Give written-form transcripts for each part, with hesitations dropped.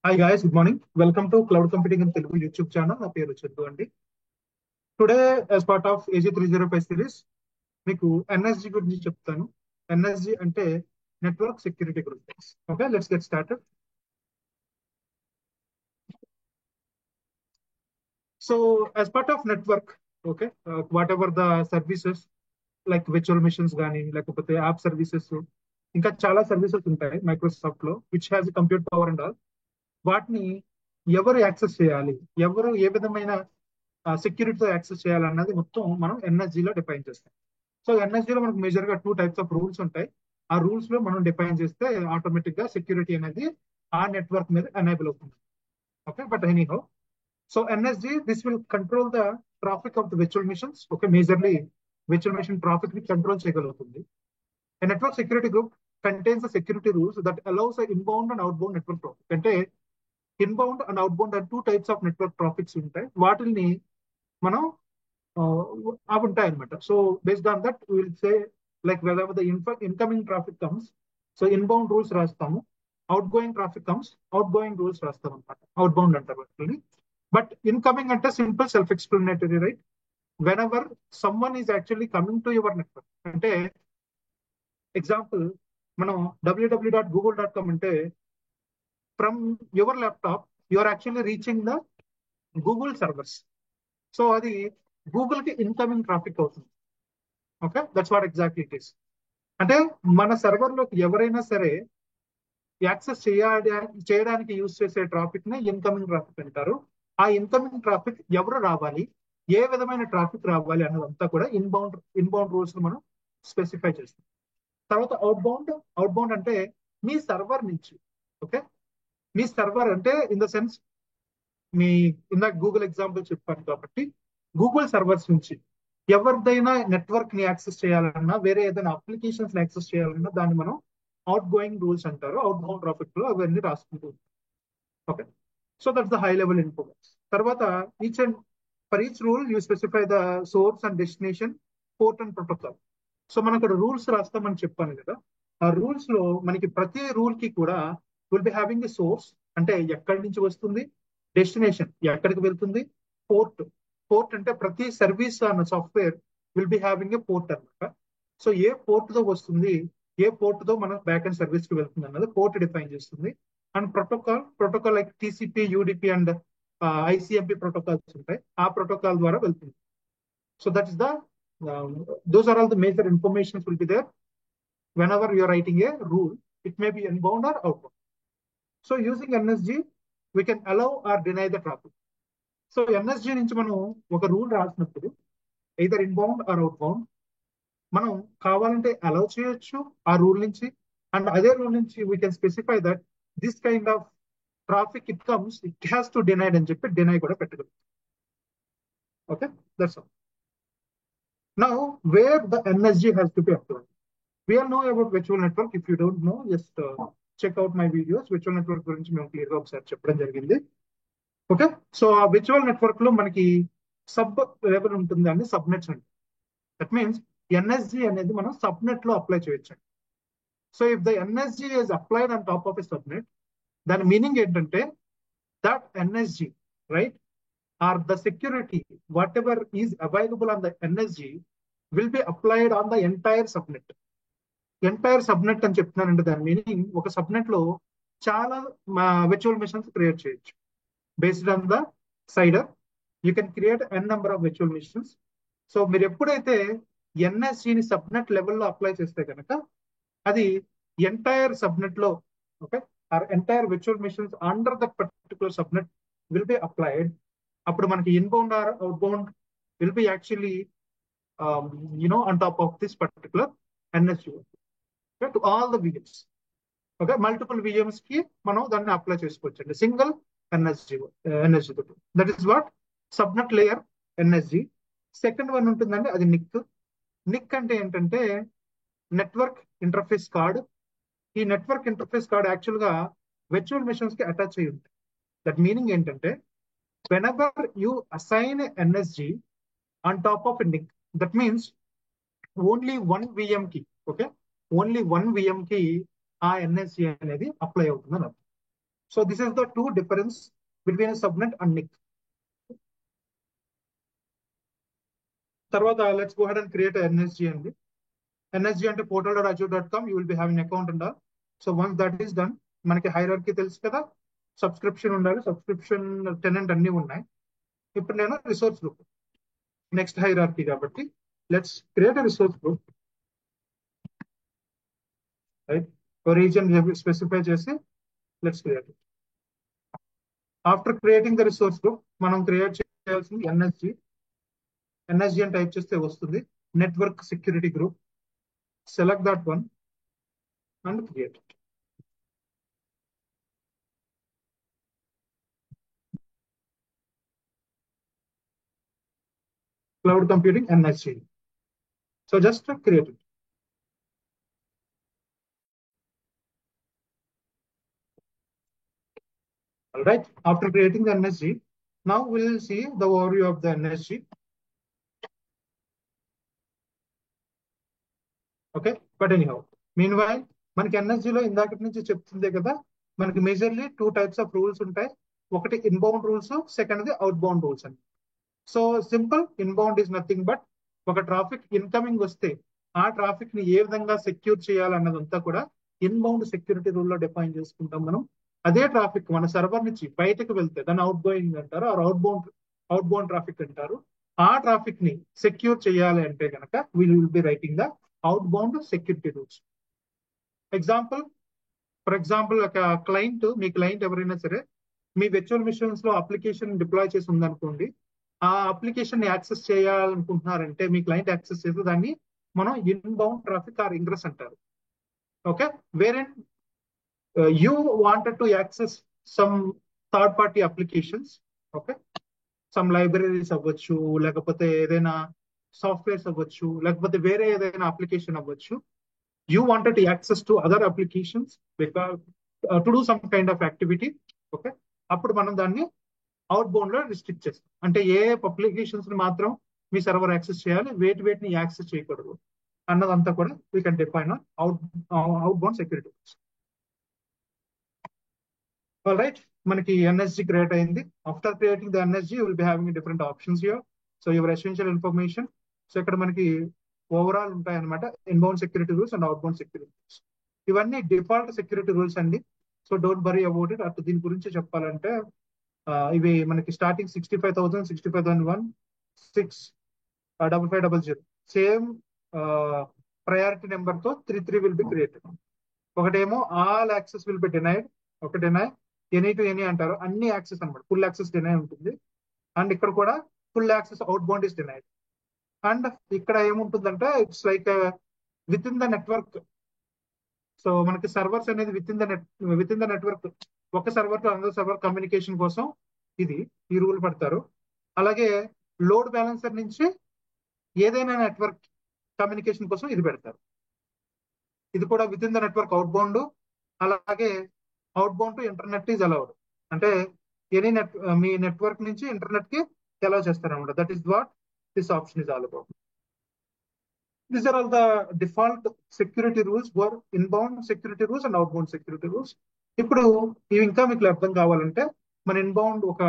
Hi guys, good morning. Welcome to Cloud Computing in Telugu YouTube channel. నా పేరు చందు అండి. Today as part of AG305 series మీకు NSG గురించి చెప్తాను. NSG అంటే నెట్వర్క్ సెక్యూరిటీ గురించి. Okay, let's get started. So as part of network, okay, whatever the services like virtual machines కానీ లేకపోతే యాప్ సర్వీసెస్ ఇంకా చాలా సర్వీసెస్ ఉంటాయి మైక్రోసాఫ్ట్ లో which has compute power and all. వాటిని ఎవరు యాక్సెస్ చేయాలి, ఎవరు ఏ విధమైన సెక్యూరిటీతో యాక్సెస్ చేయాలన్నది మొత్తం మనం ఎన్ఎస్జీ లో డిఫైన్ చేస్తాం. సో ఎన్ఎస్జీ లో మనకు మేజర్ గా 2 టైప్స్ ఆఫ్ రూల్స్ ఉంటాయి. ఆ రూల్స్ లో మనం డిఫైన్ చేస్తే ఆటోమేటిక్ గా సెక్యూరిటీ అనేది ఆ నెట్వర్క్ మీద ఎనేబుల్ అవుతుంది. Okay, but anyhow, so NSG this will control the traffic of the virtual machines. Okay, majorly virtual machine traffic ని కంట్రోల్ చేయగలుగుతుంది. A network security group contains the security rules that allows the inbound and outbound network traffic. అంటే inbound and outbound and 2 types of network traffics ఉంటాయి. వాటిని మనం అవి ఉంటాయి అనమాట. So based on that will say like whether the incoming traffic comes, so inbound rules రాస్తాము. Outgoing traffic comes, outgoing rules రాస్తాం అనమాట. అవుట్ బౌండ్ అంటారు వాటిని. బట్ ఇన్కమింగ్ అంటే simple self explanatory, right? Whenever someone is actually coming to your network, అంటే example మనం www.google.com అంటే from your laptop you are actually reaching the Google servers. So అది Google కి incoming traffic అవుతుంది. Okay, that's what exactly it is. అంటే మన server లోకి ఎవరైనా సరే యాక్సెస్ చేయడానికి యూజ్ చేసే ట్రాఫిక్ ని ఇన్కమింగ్ ట్రాఫిక్ అంటారు. ఆ ఇన్కమింగ్ ట్రాఫిక్ ఎవరు రావాలి, ఏ విధమైన ట్రాఫిక్ రావాలి అన్నదంతా కూడా ఇన్బౌండ్ రూల్స్ మనం స్పెసిఫై చేస్తాం. తర్వాత అవుట్బౌండ్ అంటే మీ సర్వర్ నుంచి. ఓకే, మీ సర్వర్ అంటే ఇన్ ద సెన్స్ మీ ఇందాక గూగుల్ ఎగ్జాంపుల్ చెప్పాను కాబట్టి గూగుల్ సర్వర్స్ నుంచి ఎవరిదైనా నెట్వర్క్ ని యాక్సెస్ చేయాలన్నా, వేరే ఏదైనా అప్లికేషన్స్ ని యాక్సెస్ చేయాలన్నా దాన్ని మనం అవుట్ గోయింగ్ రూల్స్ అంటారు. అవుట్ బౌండ్ ట్రాఫిక్ లో అవన్నీ రాసుకుంటూ. Okay, so that's the high level info. తర్వాత each and for each rule you specify the source and destination, port and protocol. So మనం ఇక్కడ రూల్స్ రాస్తామని చెప్పాను కదా. ఆ రూల్స్ లో మనకి ప్రతి రూల్ కి కూడా will be having the source, అంటే ఎక్కడి నుంచి వస్తుంది, డెస్టినేషన్ ఎక్కడికి వెళ్తుంది, పోర్ట్. పోర్ట్ అంటే ప్రతి సర్వీస్ అన్న software will be having a port అనమాట. సో ఏ పోర్ట్ తో వస్తుంది, ఏ పోర్ట్ తో మన బ్యాక్ అండ్ సర్వీస్ కి వెళ్తుంది అన్నది పోర్ట్ డిఫైన్ చేస్తుంది. And protocol like TCP, UDP and ICMP protocols ఉంటాయి. ఆ ప్రోటోకాల్ ద్వారా వెళ్తుంది. So that is the those are all the major informations will be there whenever you are writing a rule. It may be inbound or outbound. So using NSG we can allow or deny the traffic. So NSG నుంచి మనం ఒక rule రాసినప్పుడు either inbound or outbound మనం కావాలంటే allow చేయొచ్చు ఆ rule నుంచి. And అదే రూల్ నుంచి we can specify that this kind of traffic it comes, it has to denied అని చెప్పి డినై కూడా పెట్టగలం. Okay, that's all. Now where the NSG has to be applied. We all know about virtual network. If you don't know, just check out my videos. Virtual network గురించి మేము clear గా ఒకసారి చెప్పడం జరిగింది. ఓకే, సో ఆ virtual network లో మనకి sub level ఉంటుంది అండి, సబ్ నెట్స్ అండి. దట్ మీన్స్ ఎన్ఎస్జి అనేది మనం సబ్ నెట్ లో అప్లై చేయొచ్చు. So if the NSG is applied on top of a subnet, దాని మీనింగ్ ఏంటంటే that NSG, right, or the security whatever is available on the NSG will be applied on the entire subnet. Entire subnet అని చెప్తున్నానంటే దాని meaning ఒక subnet లో చాలా virtual machines create చేయొచ్చు. Based on the CIDR you can create n number of virtual machines. So మీరు ఎప్పుడైతే ఎన్ఎస్సిని సబ్నెట్ లెవెల్లో అప్లై చేస్తే కనుక అది ఎంటైర్ సబ్నెట్ లో, okay, or entire virtual machines under that particular subnet will be applied. అప్పుడు మనకి inbound or outbound will be actually on top of this particular NSC to all the VMs. Okay, multiple VMs కి మనం దాన్ని apply చేసుకోవచ్చు అండి single NSG తోటి. That is what subnet layer NSG. Second one ఉంటుందండి, అది నిక్. నిక్ అంటే ఏంటంటే నెట్వర్క్ ఇంటర్ఫేస్ కార్డ్. ఈ నెట్వర్క్ ఇంటర్ఫేస్ కార్డ్ యాక్చువల్ గా విర్చువల్ మిషన్స్ కి అటాచ్ అయ్యి ఉంటుంది. దట్ మీనింగ్ ఏంటంటే whenever you assign NSG on top of NIC, that means only one VM కి, ఓకే, ఓన్లీ వన్ విఎం కి ఆ ఎన్ఎస్సి అనేది అప్లై అవుతుంది అని అర్థం. So this is the two difference between a subnet and NIC. Tarvata, let's go ahead and create a NSG and NSG and portal.azure.com. You will be having account and all. So once that is done, మనకి hierarchy తెలుసు కదా, subscription ఉండాలి, subscription tenant అన్ని ఉన్నాయి. ఇప్పుడు నేను resource group next hierarchy కాబట్టి let's create resource group, right? Region specify చేసి let's create. After creating the resource group మనం క్రియేట్ చేయాల్సింది ఎన్ఎస్జి. ఎన్ఎస్జి అని టైప్ చేస్తే వస్తుంది. Network security group, select that one and create. Cloud computing NSG. So just create it. All right. After creating the NSG, now we will see the overview of the NSG. Okay. But anyhow, meanwhile, మనకి NSG లో ఇందాక నుంచి చెప్తుందే కదా, మనకి majorly two types of rules ఉంటాయి. ఒకటి inbound rules, second outbound rules అని. So simple inbound is nothing but ఒక ట్రాఫిక్ ఇన్కమింగ్ వస్తే ఆ ట్రాఫిక్ ని ఏ విధంగా సెక్యూర్ చేయాలన్నదంతా కూడా ఇన్బౌండ్ సెక్యూరిటీ రూల్ లో డిఫైన్ చేసుకుంటాం మనం. అదే ట్రాఫిక్ మన సర్వర్ నుంచి బయటకు వెళ్తే దాన్ని అవుట్ గోయింగ్ అంటారు, ఆర్ అవుట్ బౌండ్ ట్రాఫిక్ అంటారు. ఆ ట్రాఫిక్ ని సెక్యూర్ చేయాలి అంటే కనుక will be writing the out bound security rules. For example ఒక క్లయింట్, మీ క్లయింట్ ఎవరైనా సరే మీ విర్చువల్ మిషన్స్ లో అప్లికేషన్ డిప్లాయ్ చేసి ఉందనుకోండి, ఆ అప్లికేషన్ యాక్సెస్ చేయాలనుకుంటున్నారంటే మీ క్లయింట్ యాక్సెస్ చేస్తే దాన్ని మనం ఇన్బౌండ్ ట్రాఫిక్ ఆర్ ఇంగ్రెస్ అంటారు. ఓకే, వేరే you wanted to access some third party applications, okay, some libraries అవ్వచ్చు, లేకపోతే ఏదైనా సాఫ్ట్వేర్స్ అవ్వచ్చు, లేకపోతే వేరే ఏదైనా అప్లికేషన్ అవ్వచ్చు. You wanted to access to other applications because to do some kind of activity. Okay, అప్పుడు మనం దాన్ని అవుట్ బౌండ్ లో రిస్ట్రిక్ట్ చేస్తాం. అంటే ఏ అప్లికేషన్స్ ని మాత్రం మీ సర్వర్ యాక్సెస్ చేయాలి, వేటిని యాక్సెస్ చేయకూడదు అన్నదంతా కూడా we can define out bound security. All right, మనకి ఎన్ఎస్జి క్రియేట్ అయింది. After creating the NSG you will be having different options here. So your essential information. So ఇక్కడ మనకి ఓవరాల్ ఉంటాయి అనమాట, inbound security rules and out bound security rules. ఇవన్నీ default security rules అండి. So don't worry about it. అటు దీని గురించి చెప్పాలంటే ఇవి మనకి స్టార్టింగ్ 65,000, 65,001, 65500 సేమ్ ప్రయారిటీ నెంబర్ తో 33 విల్ బి క్రియేటెడ్. ఒకటేమో all access will be denied, ఒక డినై, ఎనీ టు ఎనీ అంటారు, అన్ని యాక్సెస్ అనమాట, ఫుల్ యాక్సెస్ డినై ఉంటుంది. అండ్ ఇక్కడ కూడా full access out bound is denied. And ఇక్కడ ఏముంటుందంటే it's like with in the network. So మనకి సర్వర్స్ అనేది విత్ ఇన్ ద నెట్వర్క్, ఒక server to another server communication కోసం ఈ రూల్ పెడతారు. అలాగే లోడ్ బ్యాలెన్సర్ నుంచి ఏదైనా నెట్వర్క్ కమ్యూనికేషన్ కోసం ఇది పెడతారు. ఇది కూడా within the network outbound. అలాగే outbound to internet is allowed, అంటే ఎనీ మీ నెట్వర్క్ నుంచి ఇంటర్నెట్ కి అలౌ చేస్తారు అనమాట. That is what this option is all about. These are all the default security rules for inbound security rules and outbound security rules. ఇప్పుడు ఇవి ఇంకా మీకు అర్థం కావాలంటే మన ఇన్బౌండ్ ఒక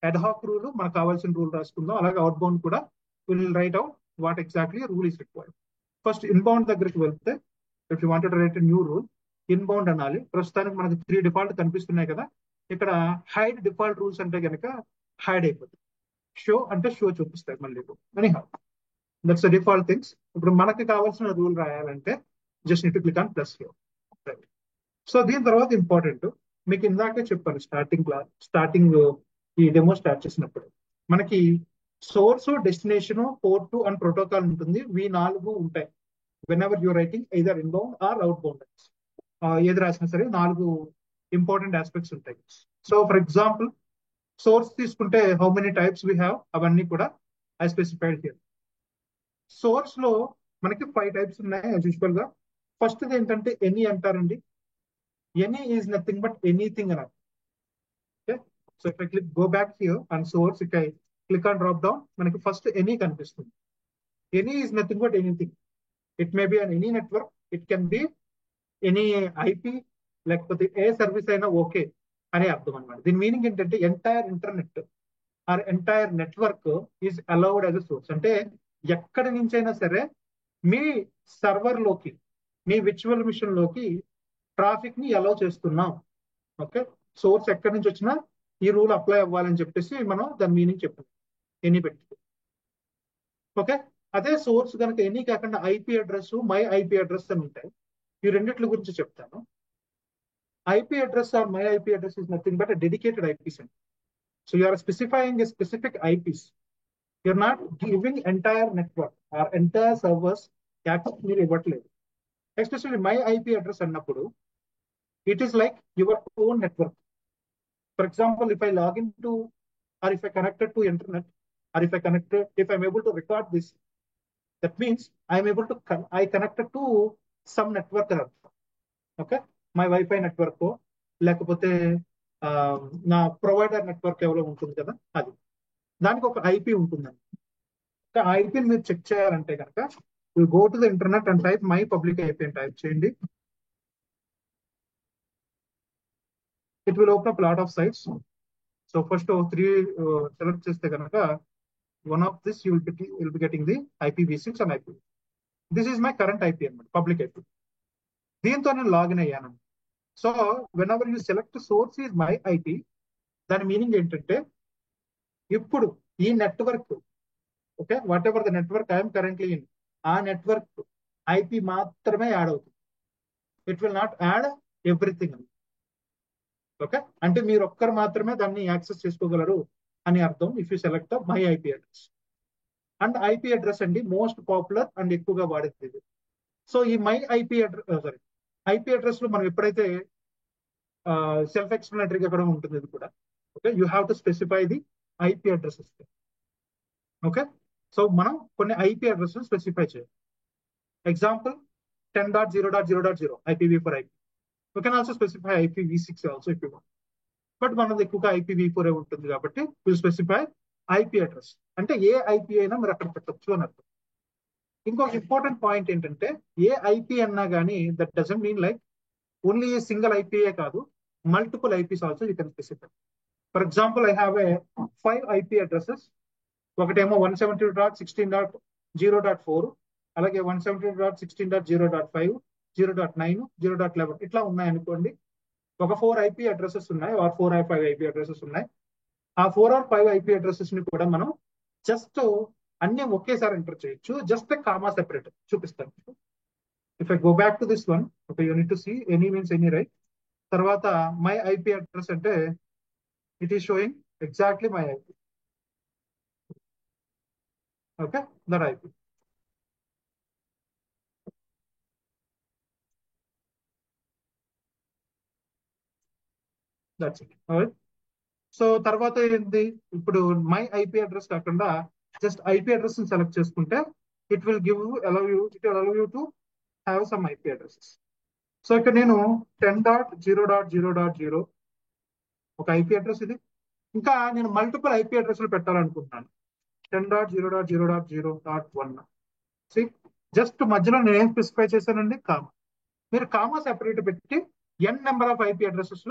అడ్హాక్ రూల్, మనకు కావాల్సిన రూల్ రాసుకుందాం. అలాగే అవుట్బౌండ్ కూడా will write out what exactly rule is required. First inbound దగ్గరికి వెళ్తే, if you wanted to right new rule, inbound అనాలి. ప్రస్తుతానికి మనకు 3 డిఫాల్ట్ కనిపిస్తున్నాయి కదా. ఇక్కడ హైడ్ డిఫాల్ట్ రూల్స్ అంటే కనుక హైడ్ అయిపోతుంది. షో అంటే షో చూపిస్తాయి మళ్ళీ. Anyhow that's the default things. ఇప్పుడు మనకి కావాల్సిన రూల్ రాయాలంటే just need to click on plus here. So దీని తర్వాత ఇంపార్టెంట్, మీకు ఇందాకే చెప్పాను స్టార్టింగ్ ఈ డెమో స్టార్ట్ చేసినప్పుడు, మనకి source, destination, port and protocol ఉంటుంది. ఇవి 4 ఉంటాయి. Whenever you're writing either inbound or outbound, ఏది రాసినా సరే 4 ఇంపార్టెంట్ ఆస్పెక్ట్స్ ఉంటాయి. సో ఫర్ ఎగ్జాంపుల్ సోర్స్ తీసుకుంటే how many types we have, అవన్నీ కూడా ఐ స్పెసిఫైడ్ హియర్. సోర్స్ లో మనకి 5 టైప్స్ ఉన్నాయి యూజువల్ గా. ఫస్ట్ ఏంటంటే ఎనీ అంటారండి. Any is nothing but anything అని. Okay, so if I go back here and source, if I click on drop down, మనకి ఫస్ట్ ఎనీ కనిపిస్తుంది. Any is nothing but anything. It may be an any network, it can be any IP, లేకపోతే ఏ service అయినా okay. అనే అర్థం అనమాట. దీని meaning ఏంటంటే entire internet or entire network is allowed as a source. అంటే ఎక్కడి నుంచైనా సరే మీ సర్వర్ లోకి, మీ విర్చువల్ మిషన్ లోకి ట్రాఫిక్ ని అలౌ చేస్తున్నాం. ఓకే, సోర్స్ ఎక్కడి నుంచి వచ్చినా ఈ రూల్ అప్లై అవ్వాలని చెప్పేసి మనం దాని మీనింగ్ చెప్పాం ఎనీ పెట్టి. ఓకే, అదే సోర్స్ కనుక ఎనీ కాకుండా IP address, my IP address అని ఉంటాయి. ఈ రెండిట్ల గురించి చెప్తాను. IP address or my IP address is nothing but dedicated IP centre. So you are specifying a specific IPs. You're not giving entire network or entire servers access మీరు ఇవ్వట్లేదు. Especially my IP address అన్నప్పుడు it is like your own network. For example, if I login to or if I connected to internet, or if I'm able to record this, that means I'm able to I connected to some network. Okay, my wifi network లేకపోతే నా provider network ఎవరో ఉంటుంది కదా, అది దానికి ఒక IP ఉంటుందండి. ఆ ఐపీని మీరు చెక్ చేయాలంటే కనుక you go to the internet and type my public IP అని టైప్ చేయండి. It will open up lot of sites. So first 3 select చేస్తే కనుక one of this you will be getting the IPv6 and IP. This is my current IP అన్నమాట, public IP. దీంతో నేను login అయ్యాను. So when ever you select source is my IP, దాని meaning ఏంటంటే ఇప్పుడు ఈ network, okay, whatever the network I'm currently in, ఆ network IP మాత్రమే యాడ్ అవుతుంది. It will not add everything. Okay, అంటే మీరు ఒక్కరు మాత్రమే దాన్ని యాక్సెస్ చేసుకోగలరు అని అర్థం if you select the my IP address. And IP address అండి మోస్ట్ పాపులర్ అండ్ ఎక్కువగా వాడేది ఇది. సో ఈ my IP address, IP address లో మనం ఎప్పుడైతే సెల్ఫ్ ఎక్స్ప్లెనేటరీగా కూడా ఉంటుంది ఇది కూడా. Okay, you have to specify the IP address. Okay, so మనం కొన్ని ఐపీ అడ్రస్ స్పెసిఫై చేయాలి. Example 10.0.0.0 IPv4 IP. You can also specify IPv6 also if you want. But మనది ఎక్కువగా IPv4 ఉంటుంది కాబట్టి యూ స్పెసిఫై ఐపీ అడ్రస్. అంటే ఏ IP అయినా మీరు అక్కడ పెట్టచ్చు అని అర్థం. ఇంకొక ఇంపార్టెంట్ పాయింట్ ఏంటంటే ఏ ఐపీ అన్నా కానీ that doesn't mean like only single ఐపీఏ కాదు, multiple IPs also you can specify. For example, I have a 5 IP addresses. ఒకటేమో 172.16.0.4, అలాగే 172.16.0.5, 0.9, 0.11 ఇట్లా ఉన్నాయనుకోండి. ఒక 4 ఐపీ అడ్రసెస్ ఉన్నాయి, ఆర్ 4 or 5 ఐపీ అడ్రసెస్ ఉన్నాయి. ఆ 4 or 5 ఐపీ అడ్రసెస్ ని కూడా మనం జస్ట్ అన్ని ఒకేసారి ఎంటర్ చేయొచ్చు. జస్ట్ కామా సెపరేట్ చూపిస్తాను. If I go back to this one, okay, you need to see any means any, right? తర్వాత మై ఐపీ అడ్రస్ అంటే it is showing exactly my IP. Okay, that IP. That's it. So తర్వాత ఏంటి, ఇప్పుడు my IP address కాకుండా just IP address select చేసుకుంటే it will allow you to have some IP addresses. So ఇక్కడ నేను 10.0.0.0 ఒక IP address ఇది. ఇంకా నేను మల్టిపుల్ ఐపీ అడ్రస్లు పెట్టాలనుకుంటున్నాను. 10.0.0.0.1. జస్ట్ మధ్యలో నేను ఏం స్పెసిఫై చేశానండి, కామా. మీరు కామా సెపరేట్ పెట్టి n number of IP addresses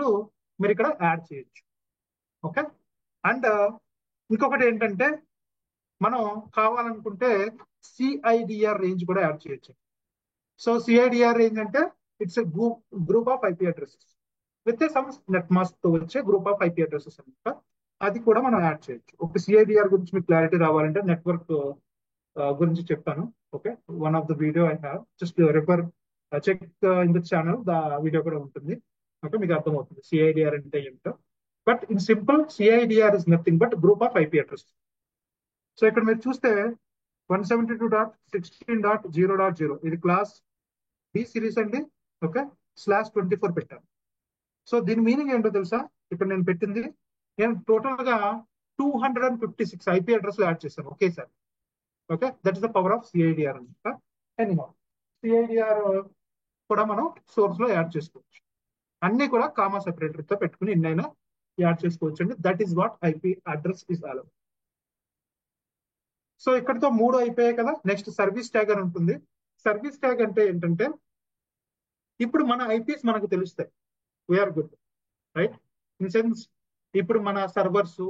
మీరు ఇక్కడ యాడ్ చేయొచ్చు. ఓకే, అండ్ ఇంకొకటి ఏంటంటే మనం కావాలనుకుంటే సిఐడిఆర్ రేంజ్ కూడా యాడ్ చేయొచ్చు. సో సిఐడిఆర్ రేంజ్ అంటే it's a group of IP addresses with some net mask తో వచ్చే గ్రూప్ ఆఫ్ ఐపీ అడ్రసెస్ అనమాట. అది కూడా మనం యాడ్ చేయొచ్చు. ఒక సిఐడిఆర్ గురించి మీకు క్లారిటీ రావాలంటే నెట్వర్క్ గురించి చెప్తాను. Okay, one of the video I have, just refer, check in the channel, the video కూడా ఉంటుంది. ఓకే, మీకు అర్థమవుతుంది సిఐడిఆర్ అంటే ఏంటో. But in simple, CIDR is nothing but group of IP address. So ఇక్కడ మీరు చూస్తే 172.16.0.0 ఇది క్లాస్ బి సిరీస్ అండి. ఓకే, /24 పెట్టాను. సో దీని మీనింగ్ ఏంటో తెలుసా? ఇక్కడ నేను పెట్టింది, నేను టోటల్ గా 256 ఐపీ అడ్రస్లు యాడ్ చేశాను ఒకేసారి. Okay, that is the power of CIDR అనమాట. ఎనీహౌ, సిఐడిఆర్ కూడా మనం సోర్స్ లో యాడ్ చేసుకోవచ్చు. అన్ని కూడా కామా సెపరేటర్ తో పెట్టుకుని ఎన్నైనా యాడ్ చేసుకోవచ్చు అండి. That is what IP address is all about. So ఇక్కడతో 3 అయిపోయాయి కదా. నెక్స్ట్ సర్వీస్ ట్యాగ్ అని ఉంటుంది. సర్వీస్ ట్యాగ్ అంటే ఏంటంటే ఇప్పుడు మన ఐపీస్ మనకు తెలుస్తాయి, we're good, right? In sense ఇప్పుడు మన సర్వర్స్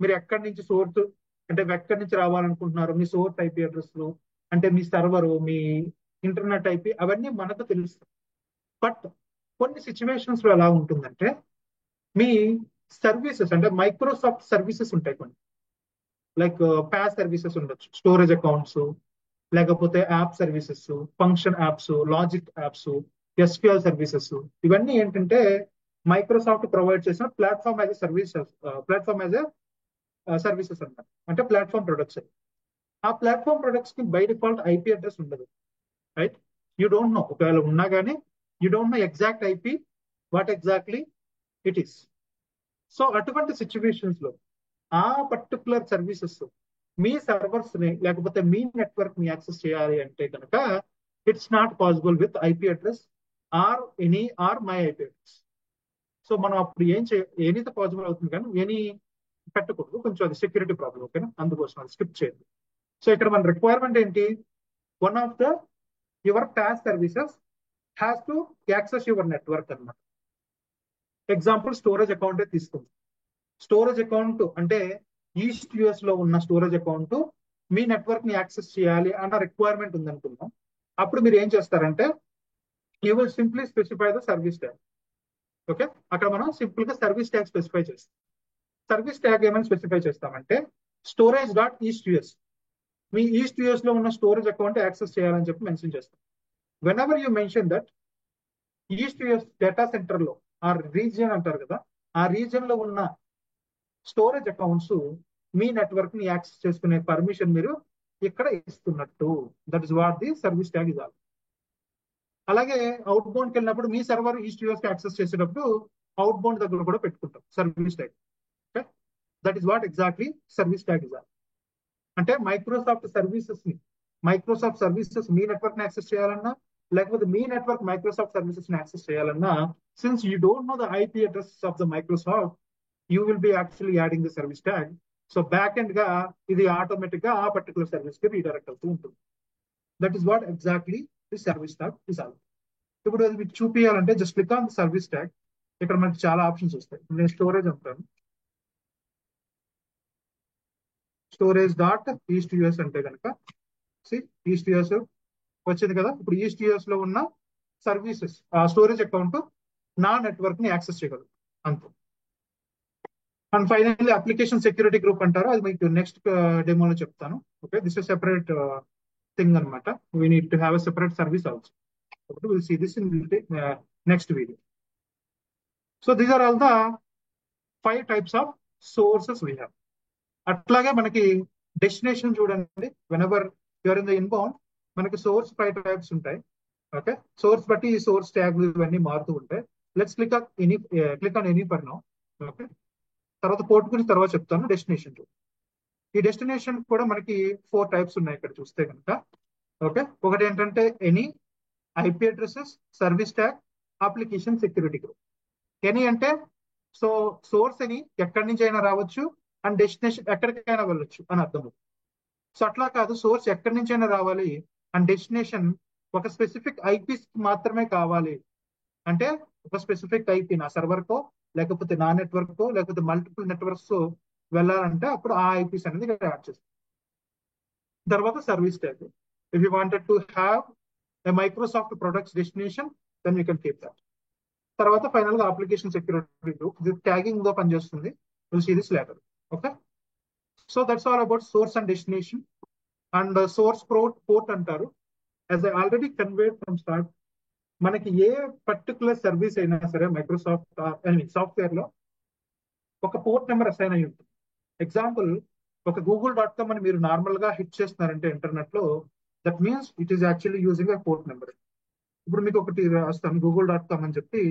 మీరు ఎక్కడి నుంచి సోర్స్ అంటే ఎక్కడి నుంచి రావాలనుకుంటున్నారు, మీ సోర్స్ ఐపీ అడ్రస్ అంటే మీ సర్వర్, మీ ఇంటర్నెట్ ఐపీ అవన్నీ మనకు తెలుస్తాయి. బట్ కొన్ని సిచ్యువేషన్స్ లో ఎలా ఉంటుందంటే మీ సర్వీసెస్ అంటే మైక్రోసాఫ్ట్ సర్వీసెస్ ఉంటాయి కొన్ని, లైక్ ప్యాస్ సర్వీసెస్ ఉండొచ్చు, స్టోరేజ్ అకౌంట్స్, లేకపోతే app services, function apps, logic apps, SQL services. ఇవన్నీ ఏంటంటే మైక్రోసాఫ్ట్ ప్రొవైడ్ చేసిన platform as services, platform as services అన్నమాట. అంటే ప్లాట్ఫామ్ ప్రొడక్ట్స్. ఆ ప్లాట్ఫామ్ ప్రొడక్ట్స్ కి బై డిఫాల్ట్ ఐపీ అడ్రస్ ఉండదు, రైట్? యూ డోంట్ నో, ఒకవేళ ఉన్నా కానీ you don't know exact IP what exactly it is. So అటువంటి సిచ్యువేషన్స్ లో ఆ పర్టికులర్ సర్వీసెస్ మీ సర్వర్స్ ని లేకపోతే మీ నెట్వర్క్ ని యాక్సెస్ చేయాలి అంటే కనుక it's not possible with IP address or any or my IP address. So మనం అప్పుడు ఏం ఏదైతే పాసిబుల్ అవుతుంది కానీ ఎనీ పెట్టకూడదు, కొంచెం అది సెక్యూరిటీ ప్రాబ్లం. ఓకేనా, అందుకోసం అది స్కిప్ చేయండి. సో ఇక్కడ మన రిక్వైర్మెంట్ ఏంటి? One of the your task services has to access your network అన్నమాట. ఎగ్జాంపుల్ స్టోరేజ్ అకౌంటే తీసుకుందాం. స్టోరేజ్ అకౌంట్ అంటే ఈస్ట్ యుఎస్ లో ఉన్న స్టోరేజ్ అకౌంట్ మీ నెట్వర్క్ ని యాక్సెస్ చేయాలి అన్న రిక్వైర్మెంట్ ఉందనుకుందాం. అప్పుడు మీరు ఏం చేస్తారంటే you will simply specify the service tag. Okay, అక్కడ మనం సింపుల్ గా సర్వీస్ ట్యాగ్ స్పెసిఫై చేస్తాం. సర్వీస్ ట్యాగ్ ఏమైనా స్పెసిఫై చేస్తామంటే స్టోరేజ్ డాట్ ఈస్ట్ యుఎస్, మీ ఈస్ట్ యుఎస్ లో ఉన్న స్టోరేజ్ అకౌంట్ యాక్సెస్ చేయాలని చెప్పి మెన్షన్ చేస్తాం. When ever you mention that east US data centre లో ఆ రీజియన్ అంటారు కదా, ఆ రీజియన్ లో ఉన్న స్టోరేజ్ అకౌంట్స్ మీ నెట్వర్క్ ని యాక్సెస్ చేసుకునే పర్మిషన్ మీరు ఇక్కడ ఇస్తున్నట్టు. That is what the service tag is all. అలాగే అవుట్ బౌండ్కి వెళ్ళినప్పుడు మీ సర్వర్ ఈస్ట్ యూఎస్ కి యాక్సెస్ చేసేటప్పుడు అవుట్ బౌండ్ దగ్గర కూడా పెట్టుకుంటాం service tag. Okay, that is what exactly service tag is all. అంటే మైక్రోసాఫ్ట్ సర్వీసెస్ మీ నెట్వర్క్ ని యాక్సెస్ చేయాలన్నా, లేకపోతే మీ నెట్వర్క్ మైక్రోసాఫ్ట్ సర్వీసెస్ ని యాక్సెస్ చేయాలన్నా, since you don't know the IP address of the Microsoft, you will be actually adding the service tag. So back end గా ఇది automatic గా ఆ పర్టికులర్ సర్వీస్ కి రీడైరెక్ట్ అవుతూ ఉంటుంది. That is what exactly the service tag is all. ఇప్పుడు అది మీకు చూపించాలంటే just click on service tag. ఇక్కడ మనకి చాలా ఆప్షన్స్ వస్తాయి. నేను స్టోరేజ్ అంటాను, స్టోరేజ్ డాట్ ఈస్ట్ యుఎస్ అంటే కనుక ఈస్ట్ యుఎస్ వచ్చింది కదా. ఇప్పుడు ఈస్ట్ యుఎస్ లో ఉన్న సర్వీసెస్ ఆ స్టోరేజ్ అకౌంట్ నా నెట్వర్క్ ని యాక్సెస్ చేయగలరు అంతే. And finally application security group అంటారు, అది మీకు నెక్స్ట్ డెమోలో చెప్తాను. Okay, this is separate thing అనమాట. We need to have a separate service also. Will see this in next video. So these are all the 5 types of sources we have. అట్లాగే మనకి destination చూడండి. Whenever you're in the inbound మనకి source 5 types ఉంటాయి. Okay, source బట్టి ఈ source tag ఇవన్నీ మారుతూ ఉంటాయి. Let's click on any for now. Okay, తర్వాత పోర్ట్ గురించి తర్వాత చెప్తాను. డెస్టినేషన్ ఈ డెస్టినేషన్ కూడా మనకి 4 టైప్స్ ఉన్నాయి ఇక్కడ చూస్తే కనుక. ఓకే, ఒకటి ఏంటంటే any, IP addresses, service tag, application security group. Any అంటే సో సోర్స్ అని ఎక్కడి నుంచి అయినా రావచ్చు, అండ్ డెస్టినేషన్ ఎక్కడికైనా వెళ్ళొచ్చు అని అర్థం. సో అట్లా కాదు, సోర్స్ ఎక్కడి నుంచి అయినా రావాలి అండ్ డెస్టినేషన్ ఒక స్పెసిఫిక్ ఐపీస్ మాత్రమే కావాలి అంటే, ఒక స్పెసిఫిక్ ఐపీ నా సర్వర్కో లేకపోతే నా నెట్వర్క్కో లేకపోతే మల్టిపుల్ నెట్వర్క్స్ వెళ్ళాలంటే అప్పుడు ఆ ఐపీస్ అనేది ఇక్కడ యాడ్ చేస్తాం. తర్వాత service tag. If you wanted to have a Microsoft products destination then you can keep that. తర్వాత ఫైనల్ గా అప్లికేషన్ సెక్యూరిటీ గ్రూప్, ఇది ట్యాగింగ్ గా పనిచేస్తుంది. Will see this later. Okay, so that's all about source and destination. And source port అంటారు. As I already conveyed from start, మనకి ఏ particular service అయినా సరే మైక్రోసాఫ్ట్ సాఫ్ట్వేర్ లో ఒక పోర్ట్ నెంబర్ అసైన్ అయి ఉంటుంది. ఎగ్జాంపుల్, ఒక google.com అని మీరు నార్మల్ గా హిట్ చేస్తున్నారంటే ఇంటర్నెట్ లో, that means it is actually using a port number. ఇప్పుడు మీకు ఒకటి రాస్తాను, google.com అని చెప్పి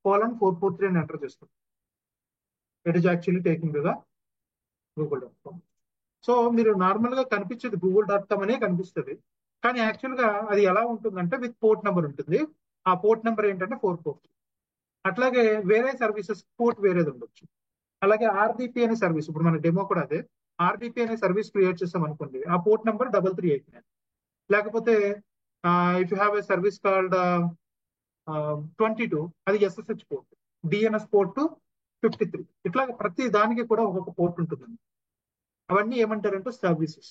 :443 అని ఎంటర్ చేస్తాం. It is actually taking to the google.com. So మీరు నార్మల్ గా కనిపించేది google.com అనే కనిపిస్తుంది, కానీ యాక్చువల్ గా అది ఎలా ఉంటుందంటే విత్ పోర్ట్ నెంబర్ ఉంటుంది. ఆ పోర్ట్ నెంబర్ ఏంటంటే 443. అట్లాగే వేరే సర్వీసెస్ పోర్ట్ వేరేది ఉండొచ్చు. అలాగే ఆర్డిపి అనే సర్వీస్, ఇప్పుడు మన డెమో కూడా అదే. ఆర్డిపి అనే సర్వీస్ క్రియేట్ చేస్తాం అనుకోండి, ఆ పోర్ట్ నెంబర్ 3389. లేకపోతే if you have a service called 22, అది ఎస్ఎస్హెచ్ పోర్ట్, డిఎన్ఎస్ పోర్ట్ 53. ఇట్లా ప్రతి దానికి కూడా ఒక్కొక్క పోర్ట్ ఉంటుందండి. అవన్నీ ఏమంటారంటే సర్వీసెస్.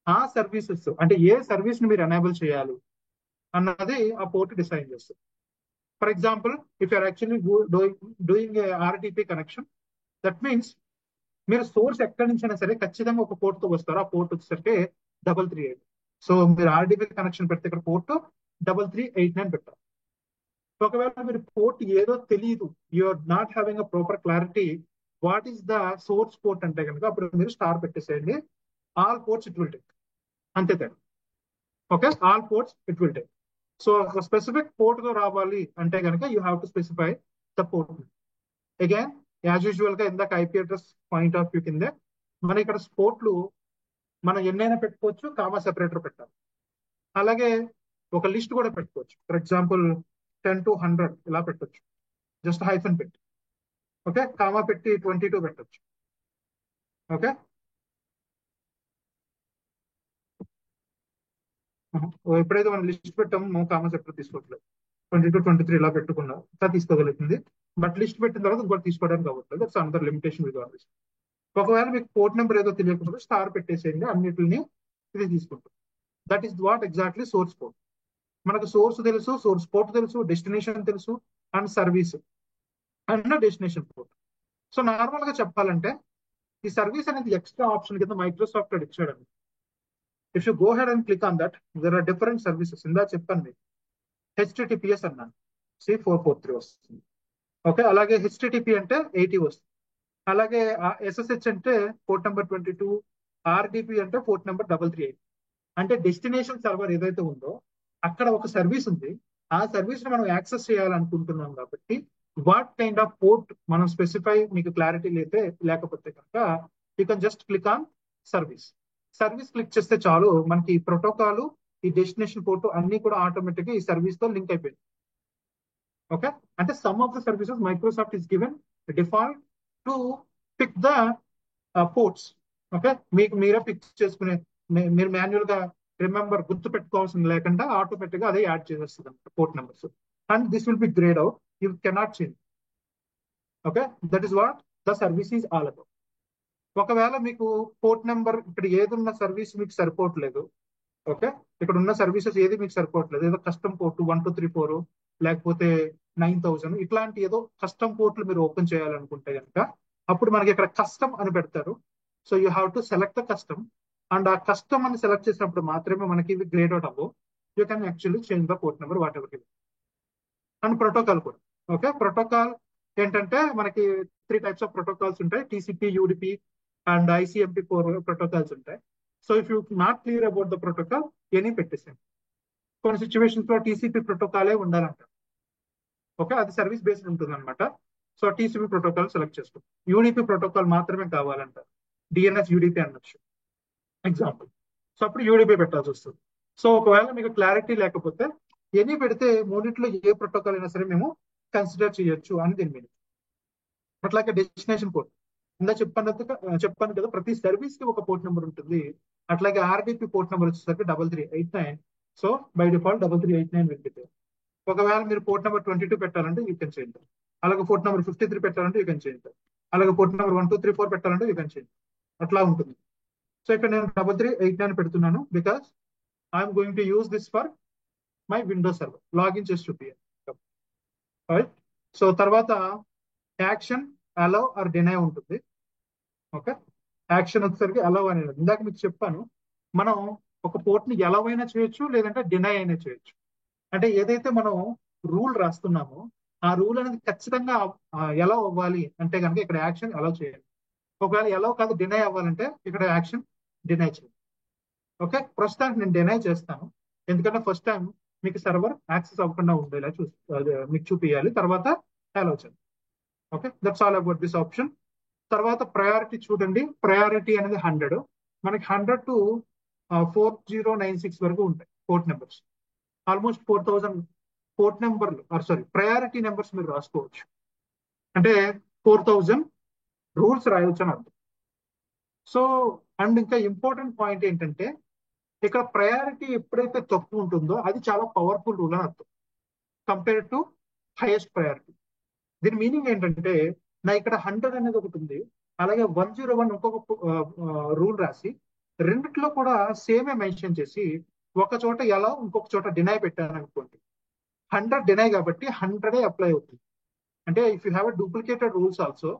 ఆ సర్వీసెస్ అంటే ఏ సర్వీస్ ని మీరు ఎనేబుల్ చేయాలి అన్నది ఆ పోర్ట్ డిసైడ్ చేస్తుంది. For example, if you're actually doing RDP connection, that means మీరు సోర్స్ ఎక్కడి నుంచి అయినా సరే ఖచ్చితంగా ఒక పోర్ట్ తో వస్తారు. ఆ పోర్ట్ వచ్చేసరికి 338. సో మీరు ఆర్డిపి కనెక్షన్ పెడితే ఇక్కడ పోర్ట్ 3389 పెట్టారు. ఒకవేళ మీరు పోర్ట్ ఏదో తెలియదు, you're not having a proper clarity what is the source port అంటే కనుక అప్పుడు మీరు స్టార్ పెట్టేసేయండి. All ports it will take. అంతే తేడా. Okay, all ports it will take. So specific port తో రావాలి అంటే కనుక you have to specify the port. Again as usual గా ఇందాక IP address point of view కింద మన ఇక్కడ పోర్ట్లు మనం ఎన్నైనా పెట్టుకోవచ్చు, కామా సెపరేటర్ పెట్టాలి. అలాగే ఒక లిస్ట్ కూడా పెట్టుకోవచ్చు. ఫర్ ఎగ్జాంపుల్ 10 to 100 ఇలా పెట్టొచ్చు, జస్ట్ హైఫన్ పెట్టి. ఓకే, కామా పెట్టి 22 పెట్టొచ్చు. ఓకే, ఎప్పుడైతే మనం లిస్ట్ పెట్టామో కామా సెపరేటర్ తీసుకోవట్లేదు. 22, 23 ఇలా పెట్టుకున్నా ఇట్లా తీసుకోగలుగుతుంది. బట్ లిస్ట్ పెట్టిన తర్వాత ఇంకోటి తీసుకోవడానికి అవ్వట్లేదు. That's another limitation with all. ఒకవేళ మీకు పోర్ట్ నెంబర్ ఏదో తెలియకపోతే స్టార్ పెట్టేసేయండి, అన్నిటిని ఇది తీసుకుంటాం. That is what exactly source port. మనకు సోర్స్ తెలుసు, సోర్స్ పోర్ట్ తెలుసు, డెస్టినేషన్ తెలుసు, and service and destination port. So normal గా చెప్పాలంటే ఈ సర్వీస్ అనేది ఎక్స్ట్రా ఆప్షన్ కింద మైక్రోసాఫ్ట్ ఇచ్చాడండి. If you go head and click on that, there are different services. ఇందా చెప్పాను మీకు హెచ్టిటిపిఎస్ అన్నాను, C443 వస్తుంది. ఓకే, అలాగే హెచ్టిటిపి అంటే 80 వస్తుంది. అలాగే ఎస్ఎస్హెచ్ అంటే పోర్ట్ నెంబర్ 22, ఆర్డిపి అంటే పోర్ట్ నెంబర్ 338. అంటే డెస్టినేషన్ సర్వర్ ఏదైతే ఉందో అక్కడ ఒక సర్వీస్ ఉంది. ఆ సర్వీస్ ని మనం యాక్సెస్ చేయాలనుకుంటున్నాం కాబట్టి వాట్ కైండ్ ఆఫ్ పోర్ట్ మనం స్పెసిఫై మీకు క్లారిటీ లేకపోతే కనుక you can just click on service. Service click చేస్తే చాలు, మనకి ఈ ప్రోటోకాల్, ఈ డెస్టినేషన్ పోర్ట్ అన్ని కూడా ఆటోమేటిక్ గా ఈ సర్వీస్ తో లింక్ అయిపోయింది. ఓకే, అంటే some of the services Microsoft is given default to pick the ports. Okay, మీకు మీరే పిక్ చేసుకునే, మీరు మాన్యువల్ గా రిమెంబర్ గుర్తు పెట్టుకోవాల్సిన లేకుండా ఆటోమేటిక్ గా అదే యాడ్ చేసేస్తుంది port numbers. And this will be grade out, you cannot change. Okay, that is what the service is all about. ఒకవేళ మీకు పోర్ట్ నెంబర్ ఇక్కడ ఏదున్న సర్వీస్ మీకు సరిపోవట్లేదు, ఓకే, ఇక్కడ ఉన్న సర్వీసెస్ ఏది మీకు సరిపోవట్లేదు, ఏదో కస్టమ్ పోర్ట్ 1234 లేకపోతే 9000 ఇట్లాంటి ఏదో కస్టమ్ పోర్ట్లు మీరు ఓపెన్ చేయాలనుకుంటే కనుక అప్పుడు మనకి ఇక్కడ కస్టమ్ అని పెడతారు. So you have to select the custom, and ఆ కస్టమ్ అని సెలెక్ట్ చేసినప్పుడు మాత్రమే మనకి ఇది గ్రేడ్ అవుట్ అవ్వవు. You can actually change the port number what ever. And protocol కూడా. ఓకే, ప్రోటోకాల్ ఏంటంటే మనకి 3 టైప్స్ ఆఫ్ ప్రోటోకాల్స్ ఉంటాయి, TCP, UDP and ICMP protocols ఉంటాయి. So if you not clear about the protocol any పెట్టేసాను. కొన్ని situations లో TCP ప్రోటోకాలే ఉండాలంట. Okay, అది సర్వీస్ బేస్డ్ ఉంటుంది అనమాట. సో టీసీపీ ప్రోటోకాల్ సెలెక్ట్ చేసుకోండి. యూడిపి ప్రోటోకాల్ మాత్రమే కావాలంట, డిఎన్ఎస్ యూడిపి అనొచ్చు ఎగ్జాంపుల్. సో అప్పుడు యూడిపి పెట్టాల్సి వస్తుంది. సో ఒకవేళ మీకు క్లారిటీ లేకపోతే ఎనీ పెడితే మూడింటిలో ఏ ప్రోటోకాల్ అయినా సరే మేము కన్సిడర్ చేయొచ్చు అని దీని మీద. అట్లాగే డెస్టినేషన్ పోర్ట్ ఇందా చెప్పాను కదా, ప్రతి సర్వీస్ కి ఒక పోర్ట్ నెంబర్ ఉంటుంది. అట్లాగే ఆర్డిపి పోర్ట్ నెంబర్ వచ్చేసరికి 3389. సో బై డిఫాల్ట్ 3389 పెట్టితే, ఒకవేళ మీరు పోర్ట్ నెంబర్ 22 పెట్టాలంటే యూ కెన్ చేంజ్. అలాగే పోర్ట్ నెంబర్ 53 పెట్టాలంటే యూ కెన్ చేంజ్. అలాగే పోర్ట్ నెంబర్ 1234 పెట్టాలంటే యూ కెన్ చేంజ్. అట్లా ఉంటుంది. సో ఇక్కడ నేను 3389 పెడుతున్నాను because I'm going to use this for my Windows server. Login చేసి చూపించాలి. సో తర్వాత యాక్షన్ అలౌ ఆర్ డినై ఉంటుంది. ఓకే, యాక్షన్ వచ్చేసరికి అలౌ అనేది ఇందాక మీకు చెప్పాను, మనం ఒక పోర్ట్ ని అలౌ అయినా చేయొచ్చు, లేదంటే డినై అయినా చేయొచ్చు. అంటే ఏదైతే మనం రూల్ రాస్తున్నామో ఆ రూల్ అనేది ఖచ్చితంగా అలౌ అవ్వాలి అంటే కనుక ఇక్కడ యాక్షన్ అలౌ చేయాలి. ఒకవేళ అలౌ కాదు డినై అవ్వాలంటే ఇక్కడ యాక్షన్ డినై చేయాలి. ఓకే, ప్రస్తుతానికి నేను డినై చేస్తాను, ఎందుకంటే ఫస్ట్ టైం మీకు సర్వర్ యాక్సెస్ అవ్వకుండా ఉండేలా మీకు చూపించాలి, తర్వాత అలౌ చేయాలి. Okay, that's all about this option. తర్వాత ప్రయారిటీ చూడండి, ప్రయారిటీ అనేది 100. మనకి 100 to 4096 వరకు ఉంటాయి పోర్ట్ నెంబర్స్. ఆల్మోస్ట్ 4000 పోర్ట్ నెంబర్లు ప్రయారిటీ నెంబర్స్ మీరు రాసుకోవచ్చు. అంటే 4000 రూల్స్ రాయొచ్చు అని అర్థం. సో అండ్ ఇంకా ఇంపార్టెంట్ పాయింట్ ఏంటంటే ఇక్కడ ప్రయారిటీ ఎప్పుడైతే తక్కువ ఉంటుందో అది చాలా పవర్ఫుల్ రూల్ అని అర్థం కంపేర్ టు హైయెస్ట్ ప్రయారిటీ. దీని మీనింగ్ ఏంటంటే నా ఇక్కడ 100 అనేది ఒకటి ఉంది, అలాగే 101 ఇంకొక రూల్ రాసి రెండిట్లో కూడా సేమే మెన్షన్ చేసి ఒక చోట ఎలా ఇంకొక చోట డినై పెట్టాను అనుకోండి, 100 డినై కాబట్టి 100 అప్లై అవుతుంది. అంటే if you have duplicated rules also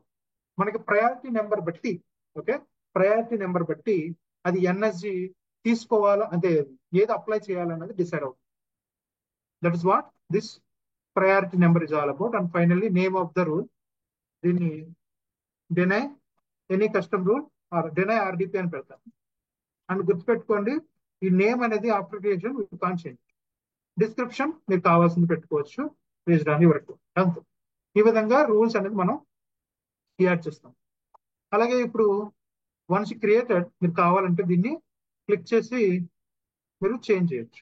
మనకి ప్రయారిటీ నెంబర్ బట్టి, ఓకే, ప్రయారిటీ నెంబర్ బట్టి అది ఎన్ఎస్జి తీసుకోవాలా అంటే ఏది అప్లై చేయాలన్నది డిసైడ్ అవుతుంది. That is what this priority number is all about. And finally name of the rule, దీన్ని deny any custom rule or deny RDP అని పెడతాను. అండ్ గుర్తుపెట్టుకోండి, ఈ నేమ్ అనేది అప్లికేషన్ కాన్ చేంజ్. డిస్క్రిప్షన్ మీరు కావాల్సింది పెట్టుకోవచ్చు బేస్డ్ ఆన్ యువర్ అంతే. ఈ విధంగా రూల్స్ అనేది మనం క్రియేట్ చేస్తాం. అలాగే ఇప్పుడు వన్స్ క్రియేటెడ్ మీరు కావాలంటే దీన్ని క్లిక్ చేసి మీరు చేంజ్ చేయొచ్చు.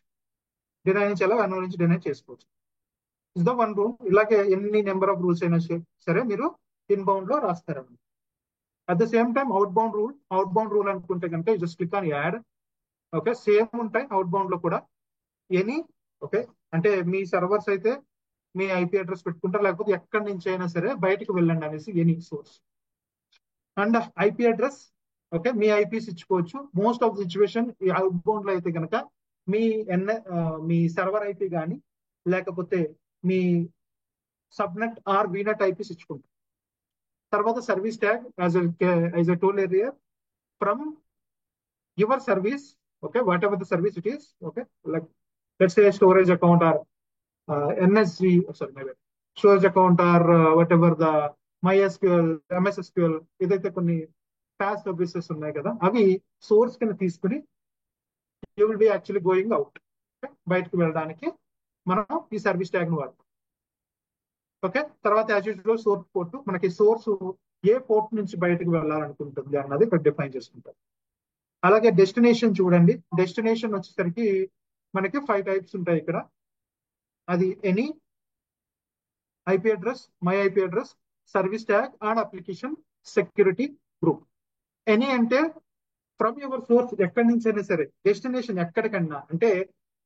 డినై నుంచి ఎలా అన్న నుంచి డినై చేసుకోవచ్చు. Is the one rule. ఇలాగే ఎన్ని నెంబర్ ఆఫ్ రూల్స్ అయినా సరే మీరు ఇన్బౌండ్ లో రాస్తారన్నమాట. At the same time outbound rule అనుకుంటే కనుక just click on add. Okay, same ఉంటాయి అవుట్ బౌండ్ లో కూడా. ఎనీ, ఓకే, అంటే మీ సర్వర్స్ అయితే మీ ఐపీ అడ్రస్ పెట్టుకుంటారు, లేకపోతే ఎక్కడి నుంచి అయినా సరే బయటకు వెళ్ళండి అనేసి any source. And IP address, okay, మీ ఐపీస్ ఇచ్చుకోవచ్చు. మోస్ట్ ఆఫ్ ద సిచ్యువేషన్ ఈ అవుట్ బౌండ్ లో అయితే కనుక మీ మీ సర్వర్ ఐపీ కానీ లేకపోతే మీ సబ్నెట్ ఆర్ వీనెట్ ఐపీస్ ఇచ్చుకుంటారు. తర్వాత service tag as a toll area from your service, okay, whatever the service it is, okay, like let's say storage account or NSG, sorry maybe storage account or whatever the MySQL, MSSQL, ఏదైతే కొన్ని pass services ఉన్నాయి కదా అవి source కింద తీసుకుని you will be actually going out, బయటకు వెళ్ళడానికి మనం ఈ సర్వీస్ ట్యాగ్ ను వాడతాం. ఓకే, తర్వాత యాజ్ యూజువల్ సోర్స్ పోర్ట్, మనకి సోర్స్ ఏ పోర్ట్ నుంచి బయటకు వెళ్ళాలనుకుంటుంది అన్నది ఇక్కడ డిఫైన్ చేసుకుంటాం. అలాగే డెస్టినేషన్ చూడండి, డెస్టినేషన్ వచ్చేసరికి మనకి 5 టైప్స్ ఉంటాయి ఇక్కడ. అది any, IP address, my IP address, service tag and application security group. Any అంటే ఫ్రమ్ యువర్ సోర్స్, ఎక్కడి నుంచి అయినా సరే. డెస్టినేషన్ ఎక్కడికన్నా అంటే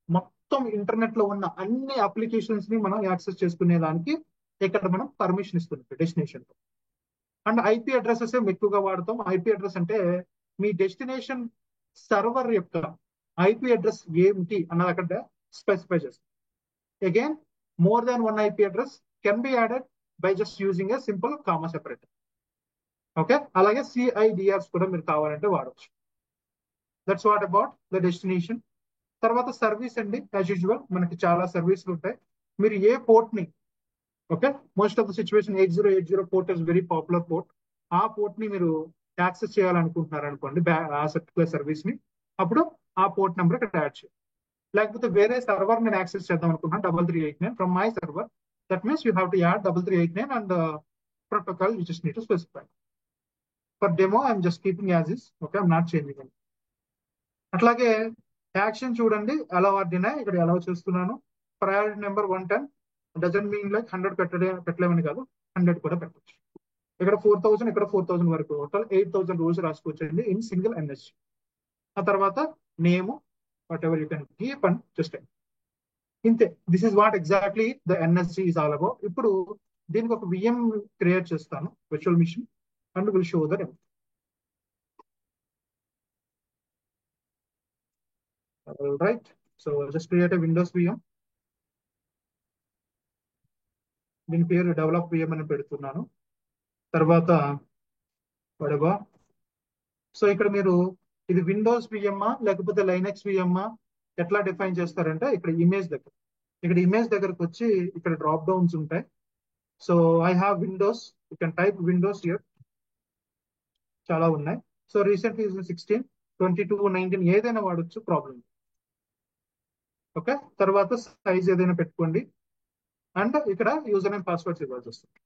మొత్తం ఇంటర్నెట్ లో ఉన్న అన్ని అప్లికేషన్స్ ని మనం యాక్సెస్ చేసుకునే దానికి ఇక్కడ మనం పర్మిషన్ ఇస్తున్నాం డెస్టినేషన్. అండ్ ఐపీ అడ్రసెస్ ఎక్కువగా వాడతాం. ఐపీ అడ్రస్ అంటే మీ డెస్టినేషన్ సర్వర్ యొక్క ఐపీ అడ్రస్ ఏమిటి అన్నది అక్కడ స్పెసిఫై చేస్తాం. Again more than one IP address can be added by just using a simple comma separator. Okay, అలాగే సిఐడిఆర్స్ కూడా మీరు కావాలంటే వాడచ్చు. That's what about the destination. తర్వాత సర్వీస్ అండి, యాజ్ యూజువల్ మనకి చాలా సర్వీసులు ఉంటాయి. మీరు ఏ పోర్ట్ ని, okay, most of the situation 8080 port is very popular port. ఆ పోర్ట్ ని మీరు యాక్సెస్ చేయాలనుకుంటున్నారు అనుకోండి, ఆ పర్టికులర్ సర్వీస్ ని, అప్పుడు ఆ పోర్ట్ నెంబర్ ఇక్కడ యాడ్ చేయాలి. లేకపోతే వేరే సర్వర్ నేను యాక్సెస్ చేద్దాం అనుకుంటున్నాను 3389 from my server, that means you have to add 3389 and protocol you just need to specify. For demo I'm just keeping as is, okay, I'm not changing it. అట్లాగే action చూడండి, allow or deny, ఇక్కడ allow చేస్తున్నాను. Priority number 110 doesn't mean like 100 పెట్టలేమని కాదు, 100 కూడా పెట్టచ్చు. ఇక్కడ 4000, ఇక్కడ 4000 వరకు, టోటల్ 8000 రూల్స్ రాసుకోవచ్చండి ఇన్ సింగిల్ ఎన్ఎస్జి. ఆ తర్వాత name whatever you can keep and just ఇంతే. This is what exactly the NSG is all about. ఇప్పుడు దీనికి ఒక విఎం క్రియేట్ చేస్తాను, virtual machine, and will show the demo. Right, so just create a Windows VM. దీని పేరు develop VM అని పెడుతున్నాను. తర్వాత వడబా. సో ఇక్కడ మీరు ఇది విండోస్ విఎమ్మా లేకపోతే లైనక్స్ విఎమ్మా ఎట్లా డిఫైన్ చేస్తారంటే ఇక్కడ ఇమేజ్ దగ్గరకు వచ్చి ఇక్కడ డ్రాప్ డౌన్స్ ఉంటాయి. So I have Windows, you can type Windows here, చాలా ఉన్నాయి. సో రీసెంట్ 16, 22, 19 ఏదైనా వాడచ్చు, ప్రాబ్లం. ఓకే, తర్వాత సైజ్ ఏదైనా పెట్టుకోండి. అండ్ ఇక్కడ యూజర్ నేమ్ పాస్వర్డ్స్ ఇవ్వాల్సి వస్తుంది.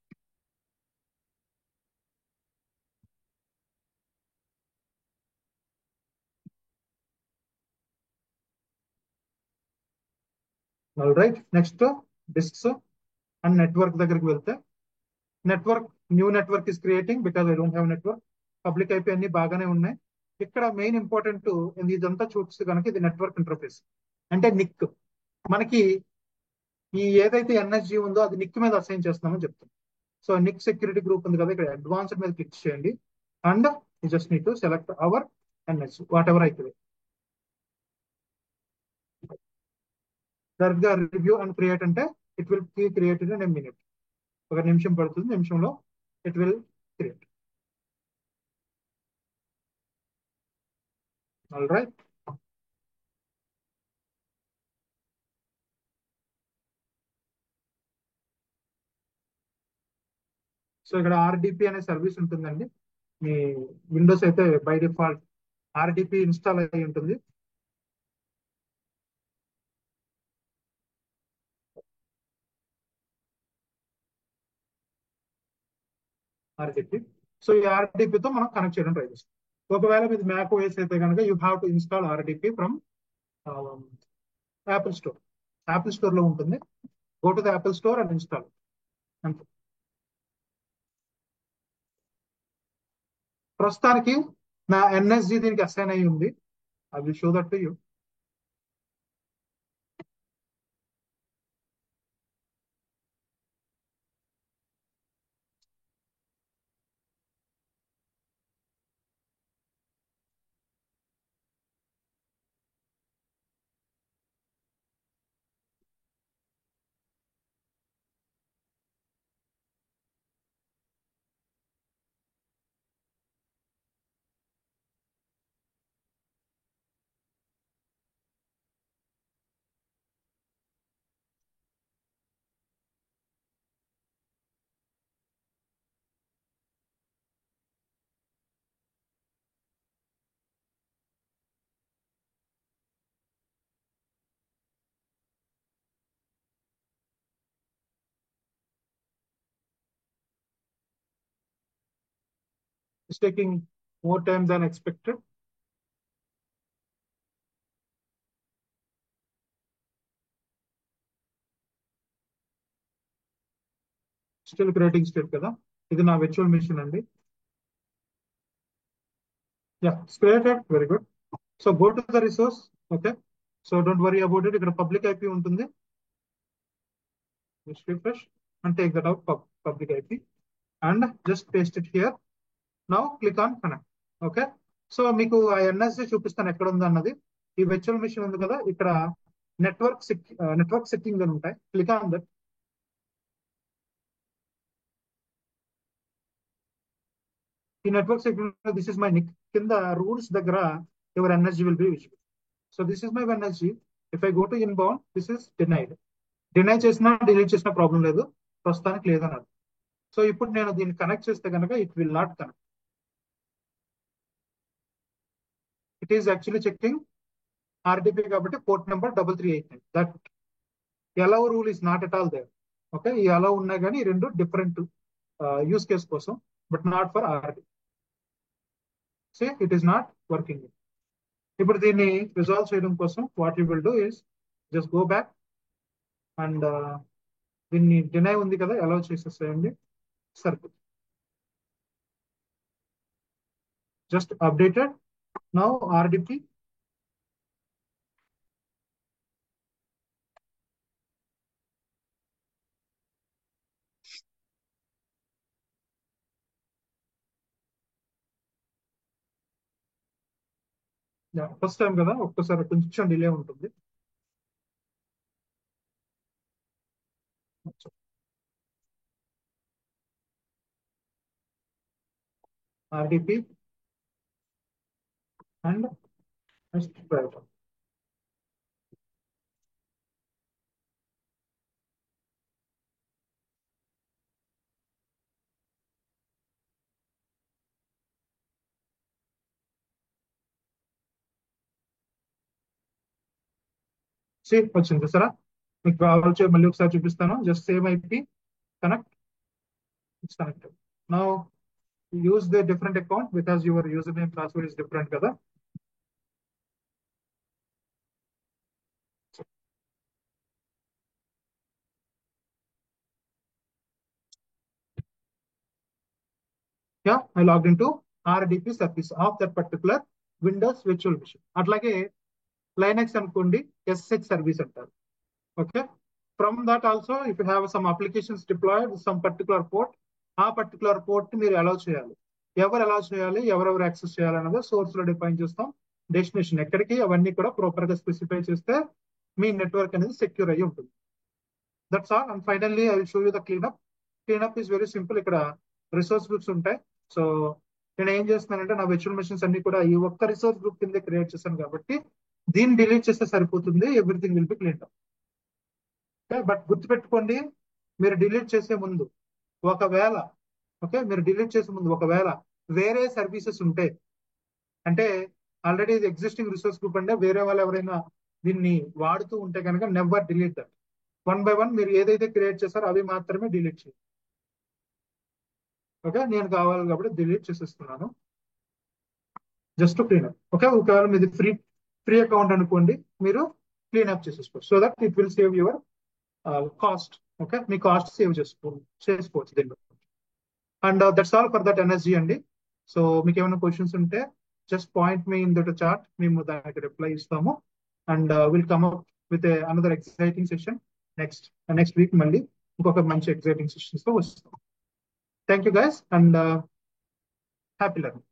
All right, next discs and network దగ్గరికి వెళ్తే, network, new network is creating because I don't have network. Public IP అన్ని బాగానే ఉన్నాయి. ఇక్కడ మెయిన్ ఇంపార్టెంట్ ఇదంతా చూస్తే కనుక ఇది నెట్వర్క్ ఇంటర్ఫేస్ అంటే నిక్. మనకి ఈ ఏదైతే ఎన్ఎస్జి ఉందో అది నిక్ మీద అసైన్ చేస్తున్నామని చెప్తాం. సో నిక్ సెక్యూరిటీ గ్రూప్ ఉంది కదా, ఇక్కడ అడ్వాన్స్డ్ మీద క్లిక్ చేయండి and you just need to select our NS whatever అవుతుంది. డైరెక్ట్ గా రివ్యూ అండ్ క్రియేట్ అంటే it will be created in a minute. ఒక నిమిషం పడుతుంది, నిమిషంలో it will create. All right. So ఇక్కడ ఆర్డిపి అనే సర్వీస్ ఉంటుందండి. మీ విండోస్ అయితే బై డిఫాల్ట్ ఆర్డిపి ఇన్స్టాల్ అయి ఉంటుంది. ఆర్డిపి. సో ఈ ఆర్డిపితో మనం కనెక్ట్ చేయడం ట్రై చేస్తాం. ఒకవేళ మీది మ్యాక్ ఓఎస్ అయితే కనుక you have to install RDP from Apple store. Apple store లో ఉంటుంది. Go to the Apple store and install అంతే. ప్రస్తుతానికి నా ఎన్ఎస్జి దీనికి అసైన్ అయ్యి ఉంది. I will show that to you. It's taking more time than expected. Still creating state కదా. ఇది నా virtual machine అండి. Yeah, it's created. Very good. So go to the resource. Okay. So don't worry about it. ఇక్కడ public IP ఉంటుంది. Just refresh and take that out, public IP, and just paste it here. Now click on connect. Okay. So మీకు ఆ NSC చూపిస్తాను ఎక్కడ ఉంది అన్నది. ఈ virtual machine ఉంది కదా, ఇక్కడ నెట్వర్క్ సెట్టింగ్ అని ఉంటాయి. Click on that. ఈ network setting, this is my NIC. కింద రూల్స్ దగ్గర your NSG will be visible. So this is my NSG. If I go to inbound, this is denied. Deny చేసినా delete చేసిన problem లేదు, ప్రస్తుతానికి లేదన్నారు. So ఇప్పుడు నేను దీన్ని కనెక్ట్ చేస్తే కనుక it will not connect. It is actually checking RDP కాబట్టి port number 3389. That allow rule is not at all there. Okay, ఈ అలౌ ఉన్నాయి కానీ రెండు డిఫరెంట్ యూస్ కేస్ కోసం, but not for RD. Say it is not working. ఇప్పుడు దీన్ని resolve చేయడం కోసం what you will do is just go back and దీన్ని డినై ఉంది కదా, అలౌ చేసేసేయండి. Circle just updated. Now RDP first time కదా, ఒక్కసారి కొంచెం డిలే ఉంటుంది. RDP and next private. Same వచ్చింది సరే. మీకు కావాల్సి మళ్ళీ ఒకసారి చూపిస్తాను. Just same IP connect. It's connected. Now use the different account because your user name password is different కదా. Yeah, I log in to RDP service of that particular Windows virtual machine. అట్లాగే Linux అనుకోండి, SSH service అంటారు. Okay, from that also if you have some applications deployed with some particular port, ఆ particular port మీరు allow చేయాలి. ఎవరు allow చేయాలి, ఎవరెవరు access చేయాలి అన్నది సోర్స్ లో డిఫైన్ చేస్తాం. డెస్టినేషన్ ఎక్కడికి, అవన్నీ కూడా ప్రాపర్ గా స్పెసిఫై చేస్తే మీ నెట్వర్క్ అనేది సెక్యూర్ అయ్యి ఉంటుంది. That's all. And finally I will show you the cleanup. Cleanup is very simple. ఇక్కడ రిసోర్స్ గ్రూప్స్ ఉంటాయి. సో నేను ఏం చేస్తున్నానంటే నా విర్చువల్ మెషిన్స్ అన్ని కూడా ఈ ఒక్క రిసోర్స్ గ్రూప్ కింద క్రియేట్ చేశాను కాబట్టి దీన్ని డిలీట్ చేస్తే సరిపోతుంది. Everything will be clean up. But గుర్తుపెట్టుకోండి, మీరు డిలీట్ చేసే ముందు ఒకవేళ మీరు డిలీట్ చేసే ముందు ఒకవేళ వేరే సర్వీసెస్ ఉంటే, అంటే ఆల్రెడీ ఇది ఎగ్జిస్టింగ్ రిసోర్స్ గ్రూప్ అంటే వేరే వాళ్ళు ఎవరైనా దీన్ని వాడుతూ ఉంటే కనుక never delete that. One by one మీరు ఏదైతే క్రియేట్ చేస్తారో అవి మాత్రమే డిలీట్ చేయండి. నేను కావాలి కాబట్టి డిలీట్ చేసేస్తున్నాను, జస్ట్ క్లీన్ అప్. ఒకవేళ మీది ఫ్రీ ఫ్రీ అకౌంట్ అనుకోండి, మీరు క్లీన్ అప్ చేసేసుకోవచ్చు. So that it will save your cost. మీ కాస్ట్ సేవ్ చేసుకోవచ్చు దీంట్లో. And that's all for that energy అండి. సో మీకు ఏమైనా క్వశ్చన్స్ ఉంటే just point me in that chat, మేము దానికి రిప్లై ఇస్తాము. And will come up with another exciting session next week. మళ్ళీ ఇంకొక మంచి ఎక్సైటింగ్ సెషన్స్ తో వస్తాం. Thank you guys and happy learning.